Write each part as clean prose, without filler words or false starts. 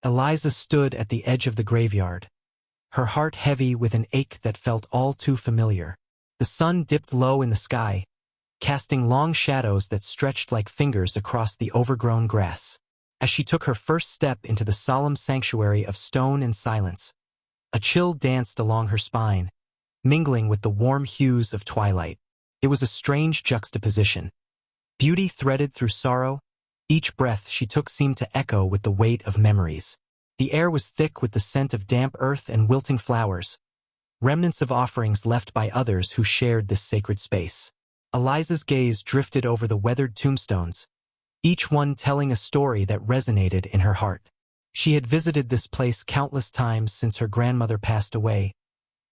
Eliza stood at the edge of the graveyard, her heart heavy with an ache that felt all too familiar. The sun dipped low in the sky, casting long shadows that stretched like fingers across the overgrown grass. As she took her first step into the solemn sanctuary of stone and silence, a chill danced along her spine, mingling with the warm hues of twilight. It was a strange juxtaposition. Beauty threaded through sorrow, each breath she took seemed to echo with the weight of memories. The air was thick with the scent of damp earth and wilting flowers, remnants of offerings left by others who shared this sacred space. Eliza's gaze drifted over the weathered tombstones, each one telling a story that resonated in her heart. She had visited this place countless times since her grandmother passed away,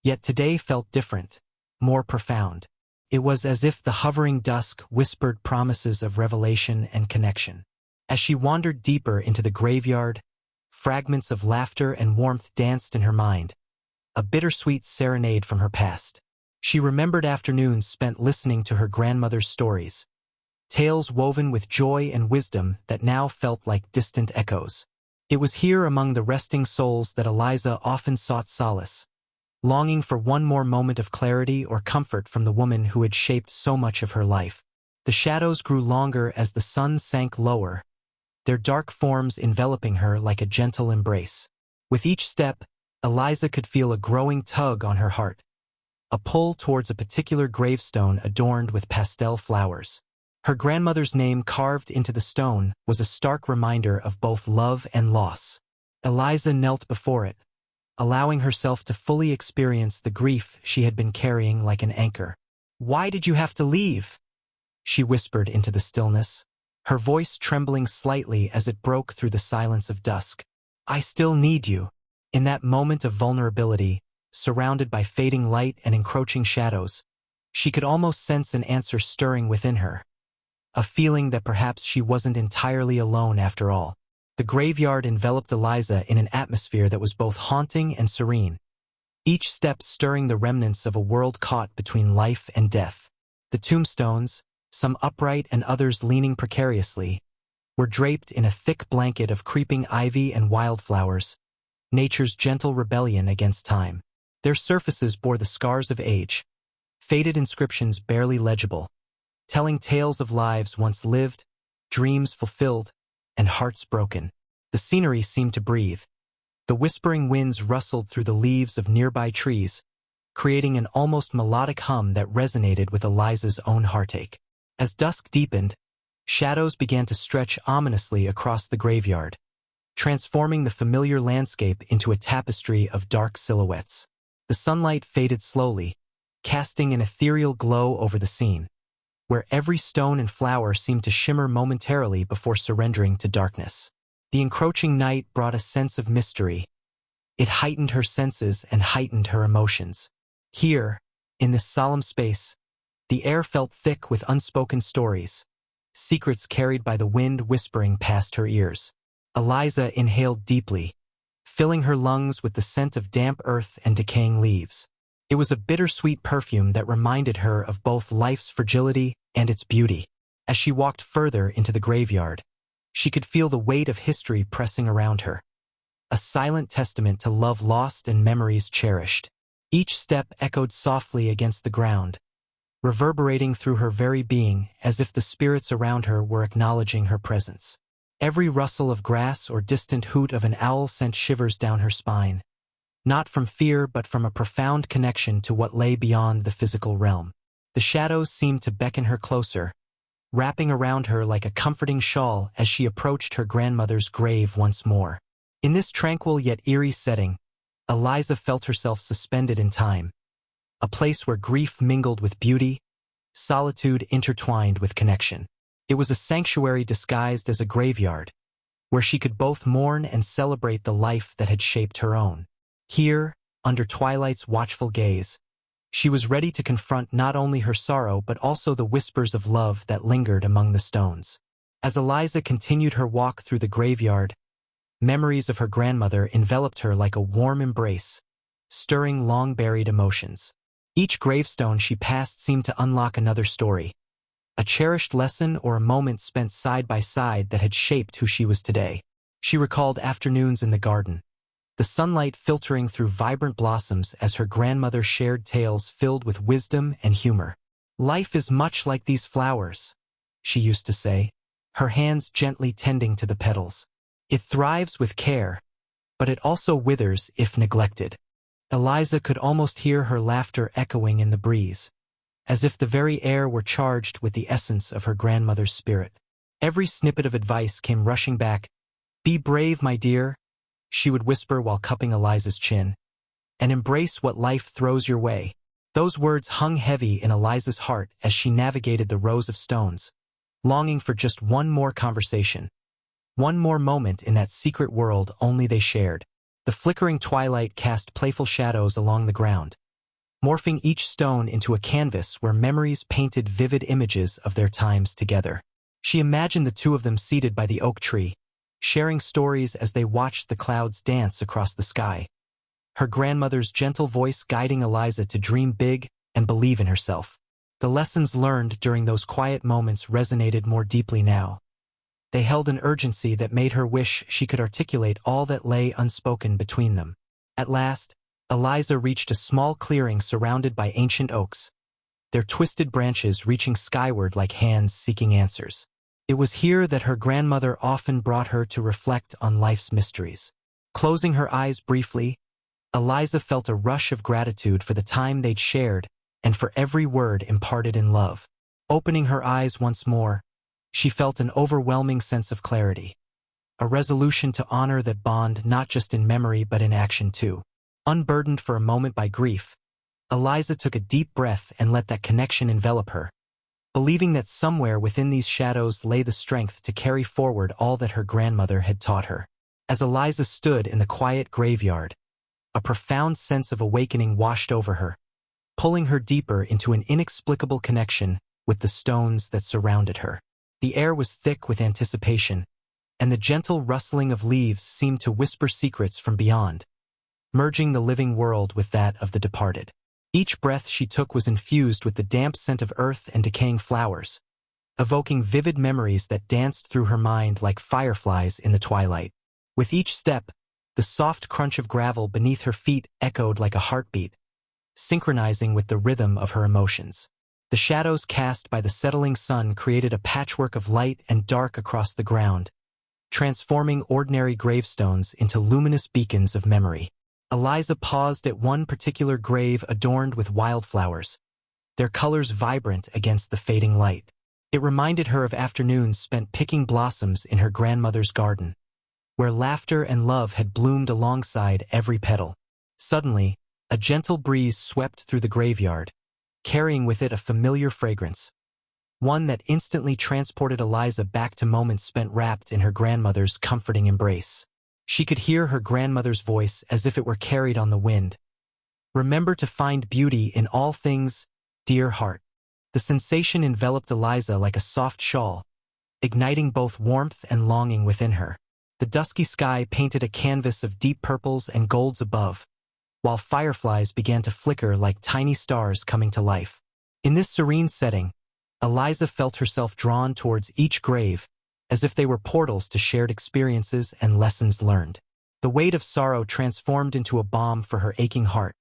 yet today felt different, more profound. It was as if the hovering dusk whispered promises of revelation and connection. As she wandered deeper into the graveyard, fragments of laughter and warmth danced in her mind, a bittersweet serenade from her past. She remembered afternoons spent listening to her grandmother's stories, tales woven with joy and wisdom that now felt like distant echoes. It was here among the resting souls that Eliza often sought solace, longing for one more moment of clarity or comfort from the woman who had shaped so much of her life. The shadows grew longer as the sun sank lower, their dark forms enveloping her like a gentle embrace. With each step, Eliza could feel a growing tug on her heart, a pull towards a particular gravestone adorned with pastel flowers. Her grandmother's name carved into the stone was a stark reminder of both love and loss. Eliza knelt before it, allowing herself to fully experience the grief she had been carrying like an anchor. "Why did you have to leave?" she whispered into the stillness, her voice trembling slightly as it broke through the silence of dusk. "I still need you." In that moment of vulnerability, surrounded by fading light and encroaching shadows, she could almost sense an answer stirring within her, a feeling that perhaps she wasn't entirely alone after all. The graveyard enveloped Eliza in an atmosphere that was both haunting and serene, each step stirring the remnants of a world caught between life and death. The tombstones, some upright and others leaning precariously, were draped in a thick blanket of creeping ivy and wildflowers, nature's gentle rebellion against time. Their surfaces bore the scars of age, faded inscriptions barely legible, telling tales of lives once lived, dreams fulfilled, and hearts broken. The scenery seemed to breathe. The whispering winds rustled through the leaves of nearby trees, creating an almost melodic hum that resonated with Eliza's own heartache. As dusk deepened, shadows began to stretch ominously across the graveyard, transforming the familiar landscape into a tapestry of dark silhouettes. The sunlight faded slowly, casting an ethereal glow over the scene, where every stone and flower seemed to shimmer momentarily before surrendering to darkness. The encroaching night brought a sense of mystery. It heightened her senses and heightened her emotions. Here, in this solemn space, the air felt thick with unspoken stories, secrets carried by the wind whispering past her ears. Eliza inhaled deeply, filling her lungs with the scent of damp earth and decaying leaves. It was a bittersweet perfume that reminded her of both life's fragility and its beauty. As she walked further into the graveyard, she could feel the weight of history pressing around her, a silent testament to love lost and memories cherished. Each step echoed softly against the ground, reverberating through her very being as if the spirits around her were acknowledging her presence. Every rustle of grass or distant hoot of an owl sent shivers down her spine, not from fear but from a profound connection to what lay beyond the physical realm. The shadows seemed to beckon her closer, wrapping around her like a comforting shawl as she approached her grandmother's grave once more. In this tranquil yet eerie setting, Eliza felt herself suspended in time, a place where grief mingled with beauty, solitude intertwined with connection. It was a sanctuary disguised as a graveyard, where she could both mourn and celebrate the life that had shaped her own. Here, under twilight's watchful gaze, she was ready to confront not only her sorrow but also the whispers of love that lingered among the stones. As Eliza continued her walk through the graveyard, memories of her grandmother enveloped her like a warm embrace, stirring long-buried emotions. Each gravestone she passed seemed to unlock another story, a cherished lesson or a moment spent side by side that had shaped who she was today. She recalled afternoons in the garden, the sunlight filtering through vibrant blossoms as her grandmother shared tales filled with wisdom and humor. "Life is much like these flowers," she used to say, her hands gently tending to the petals. "It thrives with care, but it also withers if neglected." Eliza could almost hear her laughter echoing in the breeze, as if the very air were charged with the essence of her grandmother's spirit. Every snippet of advice came rushing back. "Be brave, my dear," she would whisper while cupping Eliza's chin, "and embrace what life throws your way." Those words hung heavy in Eliza's heart as she navigated the rows of stones, longing for just one more conversation, one more moment in that secret world only they shared. The flickering twilight cast playful shadows along the ground, morphing each stone into a canvas where memories painted vivid images of their times together. She imagined the two of them seated by the oak tree, sharing stories as they watched the clouds dance across the sky, her grandmother's gentle voice guiding Eliza to dream big and believe in herself. The lessons learned during those quiet moments resonated more deeply now. They held an urgency that made her wish she could articulate all that lay unspoken between them. At last, Eliza reached a small clearing surrounded by ancient oaks, their twisted branches reaching skyward like hands seeking answers. It was here that her grandmother often brought her to reflect on life's mysteries. Closing her eyes briefly, Eliza felt a rush of gratitude for the time they'd shared and for every word imparted in love. Opening her eyes once more, she felt an overwhelming sense of clarity, a resolution to honor that bond not just in memory but in action too. Unburdened for a moment by grief, Eliza took a deep breath and let that connection envelop her, believing that somewhere within these shadows lay the strength to carry forward all that her grandmother had taught her. As Eliza stood in the quiet graveyard, a profound sense of awakening washed over her, pulling her deeper into an inexplicable connection with the stones that surrounded her. The air was thick with anticipation, and the gentle rustling of leaves seemed to whisper secrets from beyond, merging the living world with that of the departed. Each breath she took was infused with the damp scent of earth and decaying flowers, evoking vivid memories that danced through her mind like fireflies in the twilight. With each step, the soft crunch of gravel beneath her feet echoed like a heartbeat, synchronizing with the rhythm of her emotions. The shadows cast by the settling sun created a patchwork of light and dark across the ground, transforming ordinary gravestones into luminous beacons of memory. Eliza paused at one particular grave adorned with wildflowers, their colors vibrant against the fading light. It reminded her of afternoons spent picking blossoms in her grandmother's garden, where laughter and love had bloomed alongside every petal. Suddenly, a gentle breeze swept through the graveyard, carrying with it a familiar fragrance, one that instantly transported Eliza back to moments spent wrapped in her grandmother's comforting embrace. She could hear her grandmother's voice as if it were carried on the wind. "Remember to find beauty in all things, dear heart." The sensation enveloped Eliza like a soft shawl, igniting both warmth and longing within her. The dusky sky painted a canvas of deep purples and golds above, while fireflies began to flicker like tiny stars coming to life. In this serene setting, Eliza felt herself drawn towards each grave, as if they were portals to shared experiences and lessons learned. The weight of sorrow transformed into a balm for her aching heart.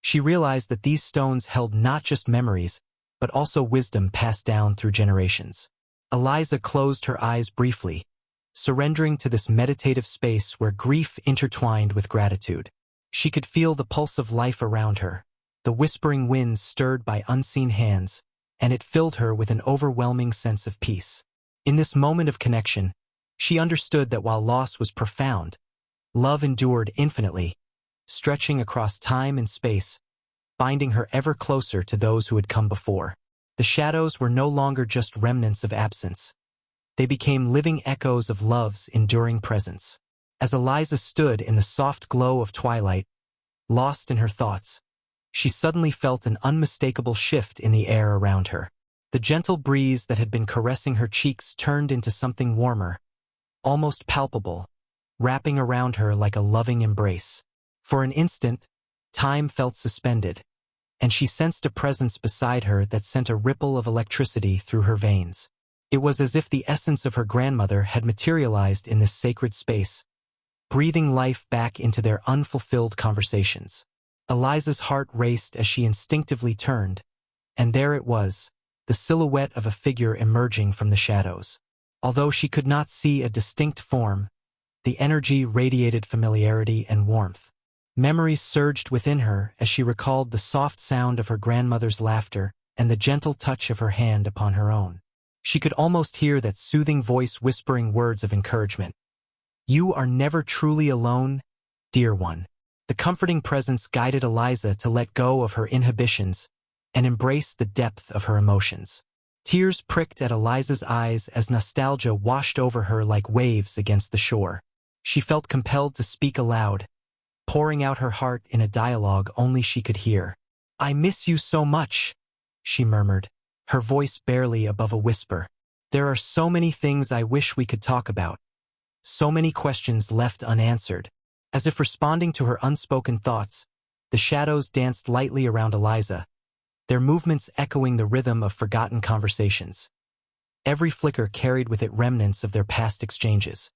She realized that these stones held not just memories, but also wisdom passed down through generations. Eliza closed her eyes briefly, surrendering to this meditative space where grief intertwined with gratitude. She could feel the pulse of life around her, the whispering winds stirred by unseen hands, and it filled her with an overwhelming sense of peace. In this moment of connection, she understood that while loss was profound, love endured infinitely, stretching across time and space, binding her ever closer to those who had come before. The shadows were no longer just remnants of absence. They became living echoes of love's enduring presence. As Eliza stood in the soft glow of twilight, lost in her thoughts, she suddenly felt an unmistakable shift in the air around her. The gentle breeze that had been caressing her cheeks turned into something warmer, almost palpable, wrapping around her like a loving embrace. For an instant, time felt suspended, and she sensed a presence beside her that sent a ripple of electricity through her veins. It was as if the essence of her grandmother had materialized in this sacred space, breathing life back into their unfulfilled conversations. Eliza's heart raced as she instinctively turned, and there it was, the silhouette of a figure emerging from the shadows. Although she could not see a distinct form, the energy radiated familiarity and warmth. Memories surged within her as she recalled the soft sound of her grandmother's laughter and the gentle touch of her hand upon her own. She could almost hear that soothing voice whispering words of encouragement. "You are never truly alone, dear one." The comforting presence guided Eliza to let go of her inhibitions and embrace the depth of her emotions. Tears pricked at Eliza's eyes as nostalgia washed over her like waves against the shore. She felt compelled to speak aloud, pouring out her heart in a dialogue only she could hear. "I miss you so much," she murmured, her voice barely above a whisper. "There are so many things I wish we could talk about. So many questions left unanswered." As if responding to her unspoken thoughts, the shadows danced lightly around Eliza, their movements echoing the rhythm of forgotten conversations. Every flicker carried with it remnants of their past exchanges,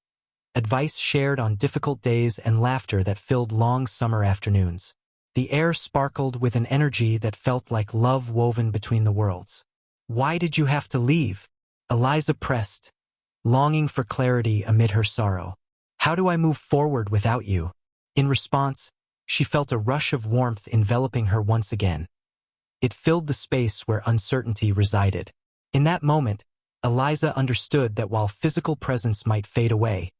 advice shared on difficult days and laughter that filled long summer afternoons. The air sparkled with an energy that felt like love woven between the worlds. "Why did you have to leave?" Eliza pressed, longing for clarity amid her sorrow. "How do I move forward without you?" In response, she felt a rush of warmth enveloping her once again. It filled the space where uncertainty resided. In that moment, Eliza understood that while physical presence might fade away,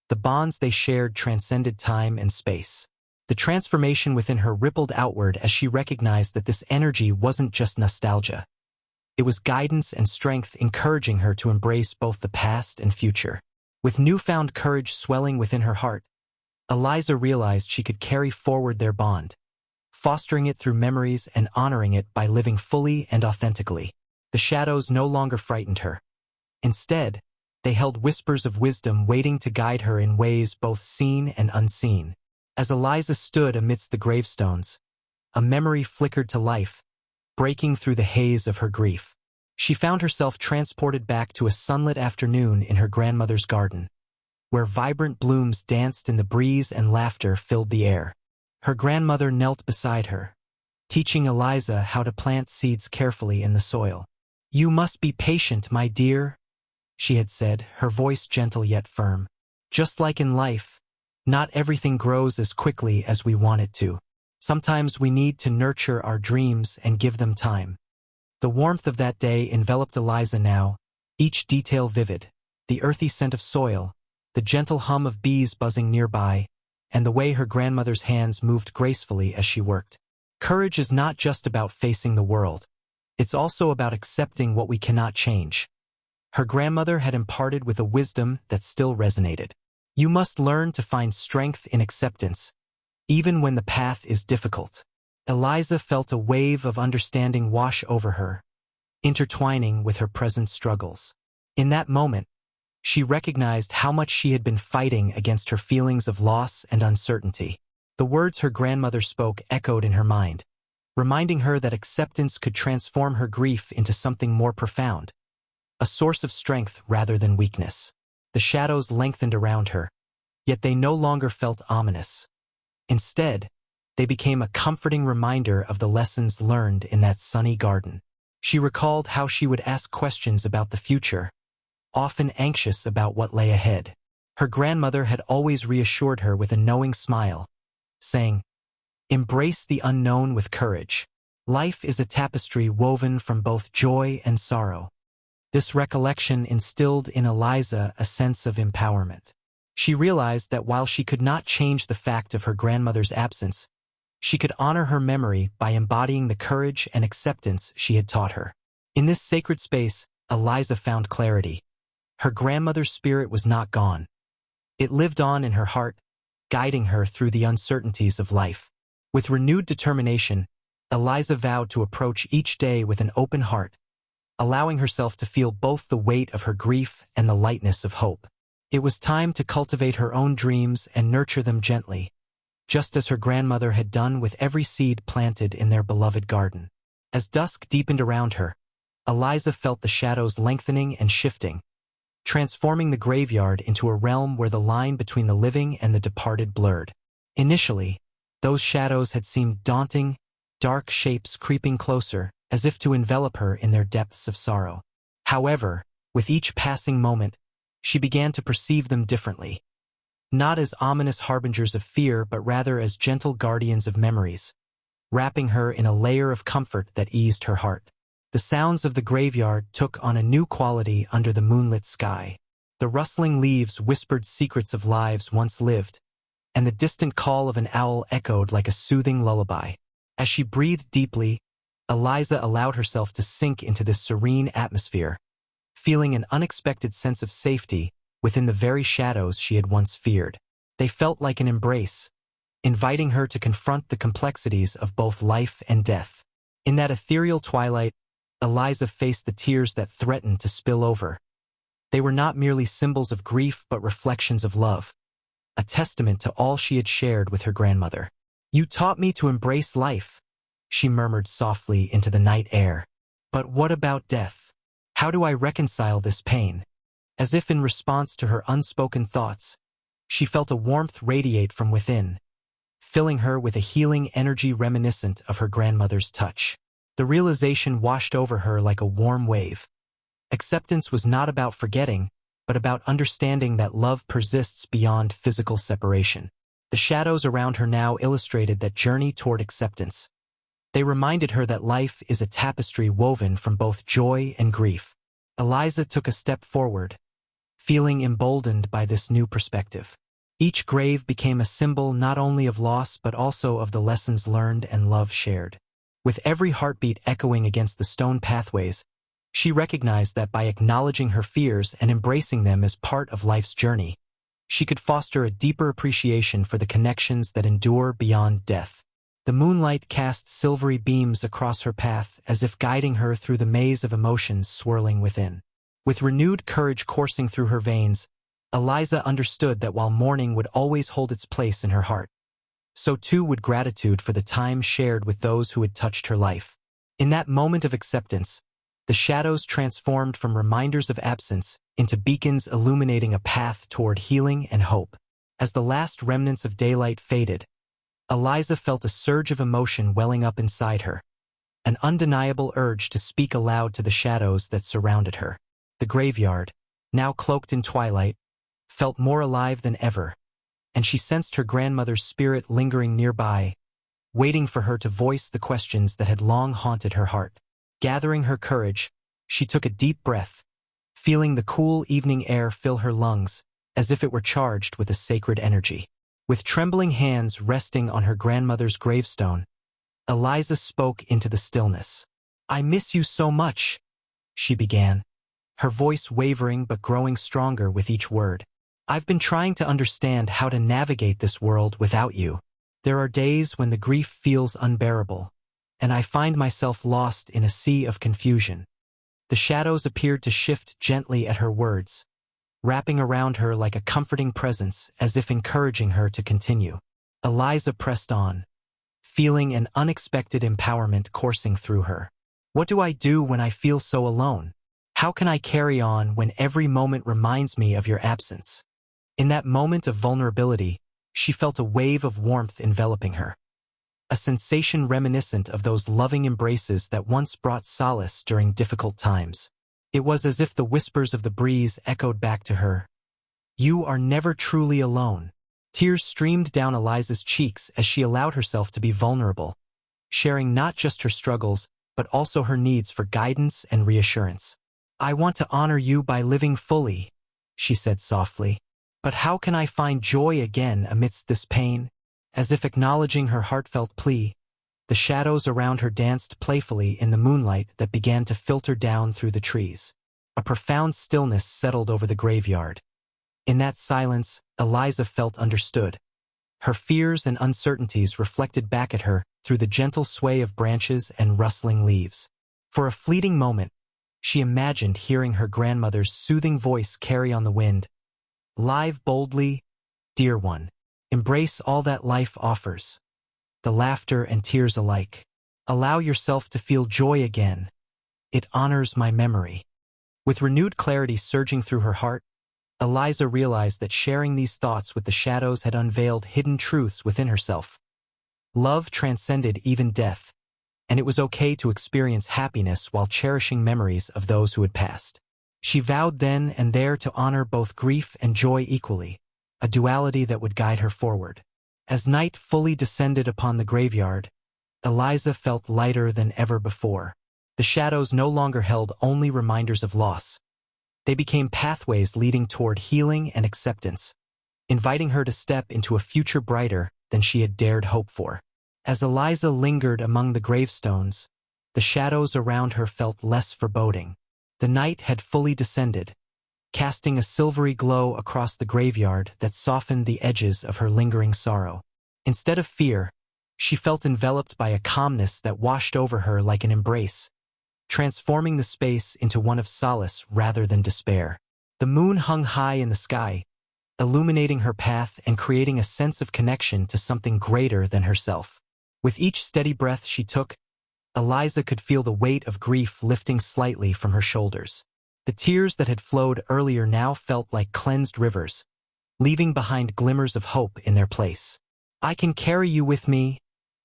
the bonds they shared transcended time and space. The transformation within her rippled outward as she recognized that this energy wasn't just nostalgia. It was guidance and strength encouraging her to embrace both the past and future. With newfound courage swelling within her heart, Eliza realized she could carry forward their bond, fostering it through memories and honoring it by living fully and authentically. The shadows no longer frightened her. Instead, they held whispers of wisdom waiting to guide her in ways both seen and unseen. As Eliza stood amidst the gravestones, a memory flickered to life, breaking through the haze of her grief. She found herself transported back to a sunlit afternoon in her grandmother's garden, where vibrant blooms danced in the breeze and laughter filled the air. Her grandmother knelt beside her, teaching Eliza how to plant seeds carefully in the soil. "You must be patient, my dear," she had said, her voice gentle yet firm. "Just like in life, not everything grows as quickly as we want it to. Sometimes we need to nurture our dreams and give them time." The warmth of that day enveloped Eliza now, each detail vivid, the earthy scent of soil, the gentle hum of bees buzzing nearby, and the way her grandmother's hands moved gracefully as she worked. Courage is not just about facing the world. It's also about accepting what we cannot change. Her grandmother had imparted with a wisdom that still resonated. You must learn to find strength in acceptance, even when the path is difficult. Eliza felt a wave of understanding wash over her, intertwining with her present struggles. In that moment, she recognized how much she had been fighting against her feelings of loss and uncertainty. The words her grandmother spoke echoed in her mind, reminding her that acceptance could transform her grief into something more profound, a source of strength rather than weakness. The shadows lengthened around her, yet they no longer felt ominous. Instead, they became a comforting reminder of the lessons learned in that sunny garden. She recalled how she would ask questions about the future, often anxious about what lay ahead. Her grandmother had always reassured her with a knowing smile, saying, "Embrace the unknown with courage. Life is a tapestry woven from both joy and sorrow." This recollection instilled in Eliza a sense of empowerment. She realized that while she could not change the fact of her grandmother's absence, she could honor her memory by embodying the courage and acceptance she had taught her. In this sacred space, Eliza found clarity. Her grandmother's spirit was not gone. It lived on in her heart, guiding her through the uncertainties of life. With renewed determination, Eliza vowed to approach each day with an open heart, allowing herself to feel both the weight of her grief and the lightness of hope. It was time to cultivate her own dreams and nurture them gently, just as her grandmother had done with every seed planted in their beloved garden. As dusk deepened around her, Eliza felt the shadows lengthening and shifting, transforming the graveyard into a realm where the line between the living and the departed blurred. Initially, those shadows had seemed daunting, dark shapes creeping closer, as if to envelop her in their depths of sorrow. However, with each passing moment, she began to perceive them differently. Not as ominous harbingers of fear, but rather as gentle guardians of memories, wrapping her in a layer of comfort that eased her heart. The sounds of the graveyard took on a new quality under the moonlit sky. The rustling leaves whispered secrets of lives once lived, and the distant call of an owl echoed like a soothing lullaby. As she breathed deeply, Eliza allowed herself to sink into this serene atmosphere, feeling an unexpected sense of safety within the very shadows she had once feared. They felt like an embrace, inviting her to confront the complexities of both life and death. In that ethereal twilight, Eliza faced the tears that threatened to spill over. They were not merely symbols of grief but reflections of love, a testament to all she had shared with her grandmother. "You taught me to embrace life," she murmured softly into the night air. "But what about death? How do I reconcile this pain?" As if in response to her unspoken thoughts, she felt a warmth radiate from within, filling her with a healing energy reminiscent of her grandmother's touch. The realization washed over her like a warm wave. Acceptance was not about forgetting, but about understanding that love persists beyond physical separation. The shadows around her now illustrated that journey toward acceptance. They reminded her that life is a tapestry woven from both joy and grief. Eliza took a step forward, feeling emboldened by this new perspective. Each grave became a symbol not only of loss but also of the lessons learned and love shared. With every heartbeat echoing against the stone pathways, she recognized that by acknowledging her fears and embracing them as part of life's journey, she could foster a deeper appreciation for the connections that endure beyond death. The moonlight cast silvery beams across her path as if guiding her through the maze of emotions swirling within. With renewed courage coursing through her veins, Eliza understood that while mourning would always hold its place in her heart, so too would gratitude for the time shared with those who had touched her life. In that moment of acceptance, the shadows transformed from reminders of absence into beacons illuminating a path toward healing and hope. As the last remnants of daylight faded, Eliza felt a surge of emotion welling up inside her, an undeniable urge to speak aloud to the shadows that surrounded her. The graveyard, now cloaked in twilight, felt more alive than ever, and she sensed her grandmother's spirit lingering nearby, waiting for her to voice the questions that had long haunted her heart. Gathering her courage, she took a deep breath, feeling the cool evening air fill her lungs as if it were charged with a sacred energy. With trembling hands resting on her grandmother's gravestone, Eliza spoke into the stillness. "I miss you so much," she began, her voice wavering but growing stronger with each word. "I've been trying to understand how to navigate this world without you. There are days when the grief feels unbearable, and I find myself lost in a sea of confusion." The shadows appeared to shift gently at her words, wrapping around her like a comforting presence as if encouraging her to continue. Eliza pressed on, feeling an unexpected empowerment coursing through her. "What do I do when I feel so alone? How can I carry on when every moment reminds me of your absence?" In that moment of vulnerability, she felt a wave of warmth enveloping her, a sensation reminiscent of those loving embraces that once brought solace during difficult times. It was as if the whispers of the breeze echoed back to her, "You are never truly alone." Tears streamed down Eliza's cheeks as she allowed herself to be vulnerable, sharing not just her struggles, but also her needs for guidance and reassurance. "I want to honor you by living fully," she said softly. "But how can I find joy again amidst this pain?" As if acknowledging her heartfelt plea, the shadows around her danced playfully in the moonlight that began to filter down through the trees. A profound stillness settled over the graveyard. In that silence, Eliza felt understood. Her fears and uncertainties reflected back at her through the gentle sway of branches and rustling leaves. For a fleeting moment, she imagined hearing her grandmother's soothing voice carry on the wind. "Live boldly, dear one. Embrace all that life offers, the laughter and tears alike. Allow yourself to feel joy again, It honors my memory. With renewed clarity surging through her heart, Eliza realized that sharing these thoughts with the shadows had unveiled hidden truths within herself. Love transcended even death, and it was okay to experience happiness while cherishing memories of those who had passed. She vowed then and there to honor both grief and joy equally, a duality that would guide her forward. As night fully descended upon the graveyard, Eliza felt lighter than ever before. The shadows no longer held only reminders of loss. They became pathways leading toward healing and acceptance, inviting her to step into a future brighter than she had dared hope for. As Eliza lingered among the gravestones, the shadows around her felt less foreboding. The night had fully descended, casting a silvery glow across the graveyard that softened the edges of her lingering sorrow. Instead of fear, she felt enveloped by a calmness that washed over her like an embrace, transforming the space into one of solace rather than despair. The moon hung high in the sky, illuminating her path and creating a sense of connection to something greater than herself. With each steady breath she took, Eliza could feel the weight of grief lifting slightly from her shoulders. The tears that had flowed earlier now felt like cleansed rivers, leaving behind glimmers of hope in their place. "I can carry you with me,"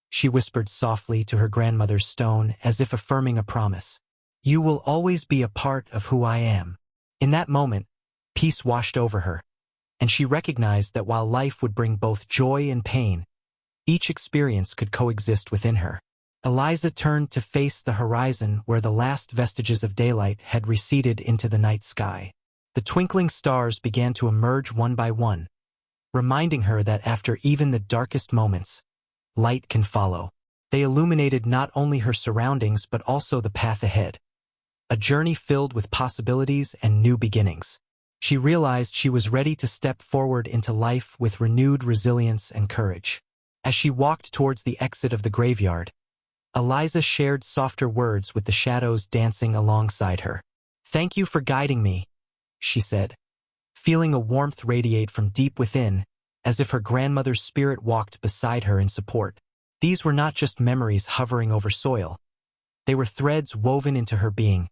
she whispered softly to her grandmother's stone as if affirming a promise. "You will always be a part of who I am." In that moment, peace washed over her, and she recognized that while life would bring both joy and pain, each experience could coexist within her. Eliza turned to face the horizon where the last vestiges of daylight had receded into the night sky. The twinkling stars began to emerge one by one, reminding her that after even the darkest moments, light can follow. They illuminated not only her surroundings but also the path ahead, a journey filled with possibilities and new beginnings. She realized she was ready to step forward into life with renewed resilience and courage. As she walked towards the exit of the graveyard, Eliza shared softer words with the shadows dancing alongside her. "Thank you for guiding me," she said, feeling a warmth radiate from deep within, as if her grandmother's spirit walked beside her in support. These were not just memories hovering over soil. They were threads woven into her being,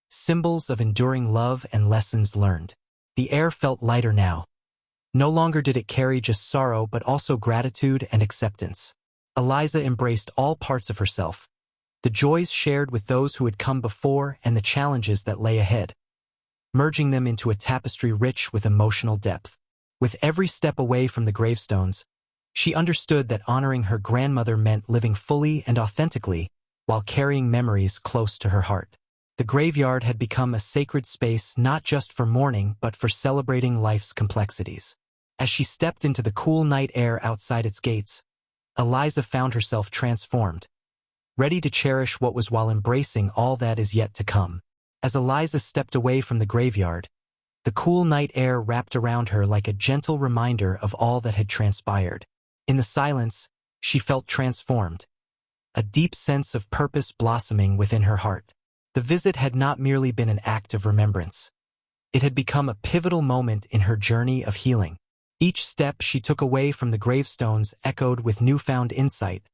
symbols of enduring love and lessons learned. The air felt lighter now. No longer did it carry just sorrow but also gratitude and acceptance. Eliza embraced all parts of herself, the joys shared with those who had come before and the challenges that lay ahead, merging them into a tapestry rich with emotional depth. With every step away from the gravestones, she understood that honoring her grandmother meant living fully and authentically while carrying memories close to her heart. The graveyard had become a sacred space not just for mourning but for celebrating life's complexities. As she stepped into the cool night air outside its gates, Eliza found herself transformed, ready to cherish what was while embracing all that is yet to come. As Eliza stepped away from the graveyard, the cool night air wrapped around her like a gentle reminder of all that had transpired. In the silence, she felt transformed, a deep sense of purpose blossoming within her heart. The visit had not merely been an act of remembrance. It had become a pivotal moment in her journey of healing. Each step she took away from the gravestones echoed with newfound insight,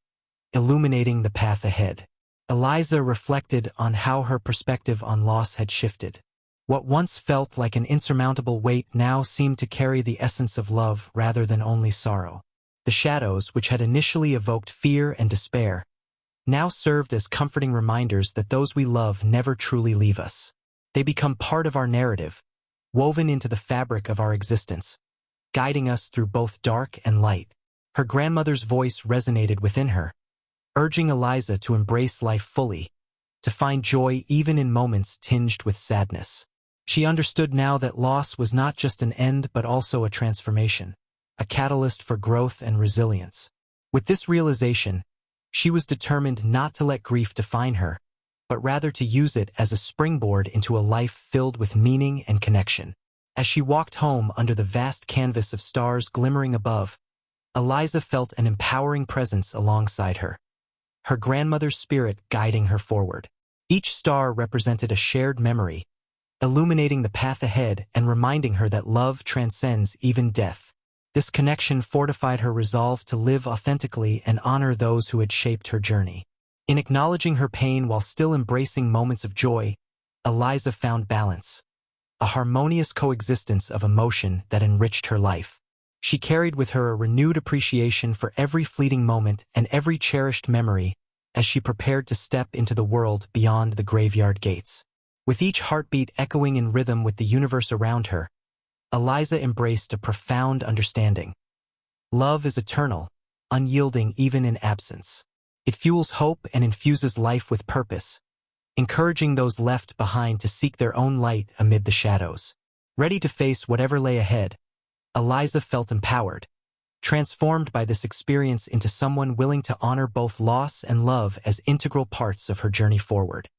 illuminating the path ahead. Eliza reflected on how her perspective on loss had shifted. What once felt like an insurmountable weight now seemed to carry the essence of love rather than only sorrow. The shadows, which had initially evoked fear and despair, now served as comforting reminders that those we love never truly leave us. They become part of our narrative, woven into the fabric of our existence, guiding us through both dark and light. Her grandmother's voice resonated within her, urging Eliza to embrace life fully, to find joy even in moments tinged with sadness. She understood now that loss was not just an end but also a transformation, a catalyst for growth and resilience. With this realization, she was determined not to let grief define her, but rather to use it as a springboard into a life filled with meaning and connection. As she walked home under the vast canvas of stars glimmering above, Eliza felt an empowering presence alongside her, her grandmother's spirit guiding her forward. Each star represented a shared memory, illuminating the path ahead and reminding her that love transcends even death. This connection fortified her resolve to live authentically and honor those who had shaped her journey. In acknowledging her pain while still embracing moments of joy, Eliza found balance, a harmonious coexistence of emotion that enriched her life. She carried with her a renewed appreciation for every fleeting moment and every cherished memory as she prepared to step into the world beyond the graveyard gates. With each heartbeat echoing in rhythm with the universe around her, Eliza embraced a profound understanding. Love is eternal, unyielding even in absence. It fuels hope and infuses life with purpose, encouraging those left behind to seek their own light amid the shadows. Ready to face whatever lay ahead, Eliza felt empowered, transformed by this experience into someone willing to honor both loss and love as integral parts of her journey forward.